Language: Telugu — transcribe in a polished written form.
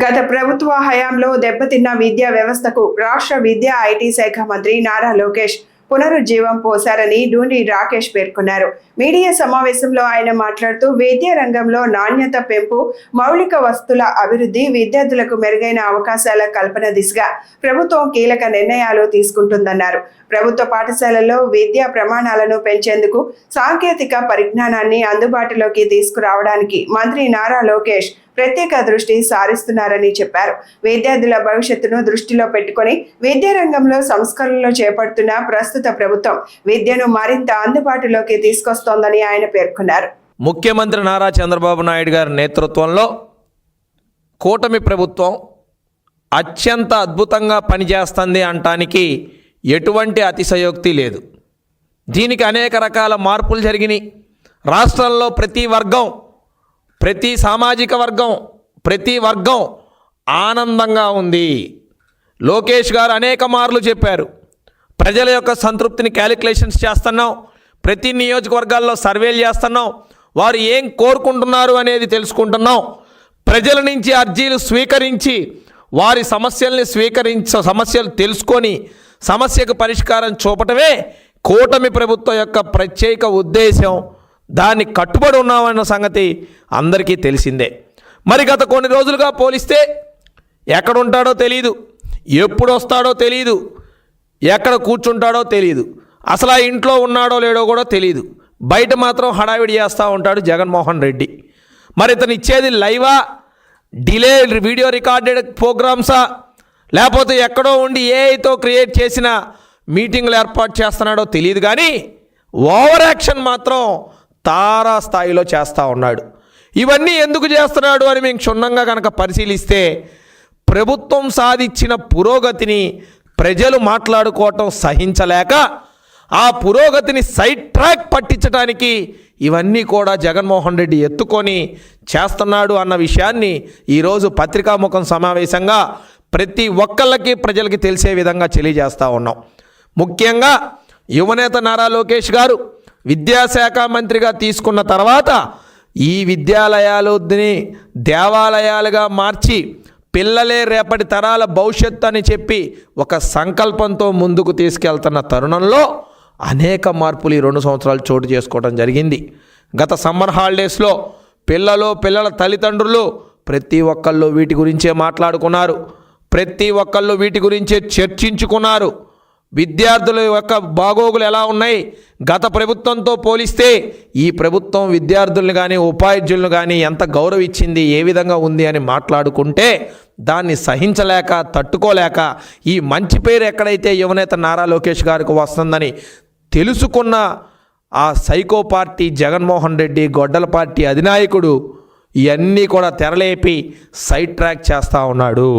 గత ప్రభుత్వ హయాంలో దెబ్బతిన్న విద్యా వ్యవస్థకు రాష్ట్ర విద్యా ఐటీ శాఖ మంత్రి నారా లోకేష్ పునరుజ్జీవం పోశారని డూండి రాకేష్ పేర్కొన్నారు. మీడియా సమావేశంలో ఆయన మాట్లాడుతూ విద్యా రంగంలో నాణ్యత పెంపు, మౌలిక వస్తువుల అభివృద్ధి, విద్యార్థులకు మెరుగైన అవకాశాల కల్పన దిశగా ప్రభుత్వం కీలక నిర్ణయాలు తీసుకుంటుందన్నారు. ప్రభుత్వ పాఠశాలల్లో విద్యా ప్రమాణాలను పెంచేందుకు సాంకేతిక పరిజ్ఞానాన్ని అందుబాటులోకి తీసుకురావడానికి మంత్రి నారా లోకేష్ ప్రత్యేక దృష్టి సారిస్తున్నారని చెప్పారు. విద్యార్థుల భవిష్యత్తును దృష్టిలో పెట్టుకుని విద్యారంగంలో సంస్కరణలు చేపడుతున్న ప్రస్తుత ప్రభుత్వం విద్యను మరింత అందుబాటులోకి తీసుకొస్తోందని ఆయన పేర్కొన్నారు. ముఖ్యమంత్రి నారా చంద్రబాబు నాయుడు గారి నేతృత్వంలో కూటమి ప్రభుత్వం అత్యంత అద్భుతంగా పనిచేస్తుంది అనటానికి ఎటువంటి అతిశయోక్తి లేదు. దీనికి అనేక రకాల మార్పులు జరిగినాయి. రాష్ట్రంలో ప్రతి సామాజిక వర్గం, ప్రతి వర్గం ఆనందంగా ఉంది. లోకేష్ గారు అనేక మార్లు చెప్పారు, ప్రజల యొక్క సంతృప్తిని క్యాలిక్యులేషన్స్ చేస్తున్నాం, ప్రతి నియోజకవర్గాల్లో సర్వేలు చేస్తున్నాం, వారు ఏం కోరుకుంటున్నారు అనేది తెలుసుకుంటున్నాం, ప్రజల నుంచి అర్జీలు స్వీకరించి వారి సమస్యలు తెలుసుకొని సమస్యకు పరిష్కారం చూపటమే కూటమి ప్రభుత్వం యొక్క ప్రత్యేక ఉద్దేశం. దాన్ని కట్టుబడి ఉన్నామన్న సంగతి అందరికీ తెలిసిందే. మరి గత కొన్ని రోజులుగా పోలిస్తే ఎక్కడ ఉంటాడో తెలియదు, ఎప్పుడు వస్తాడో తెలియదు, ఎక్కడ కూర్చుంటాడో తెలియదు, అసలు ఆ ఇంట్లో ఉన్నాడో లేడో కూడా తెలియదు. బయట మాత్రం హడావిడి చేస్తూ ఉంటాడు జగన్మోహన్ రెడ్డి. మరి ఇతను ఇచ్చేది లైవా, డిలే వీడియో రికార్డెడ్ ప్రోగ్రామ్సా, లేకపోతే ఎక్కడో ఉండి ఏఐతో క్రియేట్ చేసిన మీటింగ్లు ఏర్పాటు చేస్తున్నాడో తెలియదు, కానీ ఓవర్ యాక్షన్ మాత్రం తారా స్థాయిలో చేస్తూ ఉన్నాడు. ఇవన్నీ ఎందుకు చేస్తున్నాడు అని మేము క్షుణ్ణంగా కనుక పరిశీలిస్తే, ప్రభుత్వం సాధించిన పురోగతిని ప్రజలు మాట్లాడుకోవటం సహించలేక ఆ పురోగతిని సైడ్ ట్రాక్ పట్టించడానికి ఇవన్నీ కూడా జగన్మోహన్ రెడ్డి ఎత్తుకొని చేస్తున్నాడు అన్న విషయాన్ని ఈరోజు పత్రికాముఖం సమావేశంగా ప్రతి ఒక్కళ్ళకి ప్రజలకి తెలిసే విధంగా తెలియజేస్తూ ఉన్నాం. ముఖ్యంగా యువనేత నారా లోకేష్ గారు విద్యాశాఖ మంత్రిగా తీసుకున్న తర్వాత ఈ విద్యాలయాలని దేవాలయాలుగా మార్చి పిల్లలే రేపటి తరాల భవిష్యత్తు అని చెప్పి ఒక సంకల్పంతో ముందుకు తీసుకెళ్తున్న తరుణంలో అనేక మార్పులు ఈ 2 సంవత్సరాలు చోటు చేసుకోవడం జరిగింది. గత సమ్మర్ హాలిడేస్లో పిల్లల తల్లిదండ్రులు ప్రతి ఒక్కళ్ళు వీటి గురించే మాట్లాడుకున్నారు, ప్రతి ఒక్కళ్ళు వీటి గురించే చర్చించుకున్నారు. విద్యార్థుల యొక్క బాగోగులు ఎలా ఉన్నాయి, గత ప్రభుత్వంతో పోలిస్తే ఈ ప్రభుత్వం విద్యార్థులను కానీ ఉపాధ్యాయులను కానీ ఎంత గౌరవించింది, ఏ విధంగా ఉంది అని మాట్లాడుకుంటే దాన్ని సహించలేక తట్టుకోలేక ఈ మంచి పేరు ఎక్కడైతే యువనేత నారా లోకేష్ గారికి వస్తుందని తెలుసుకున్న ఆ సైకో పార్టీ జగన్మోహన్ రెడ్డి గొడ్డల పార్టీ అధినాయకుడు ఇవన్నీ కూడా తెరలేపి సైడ్ ట్రాక్ చేస్తూ ఉన్నాడు.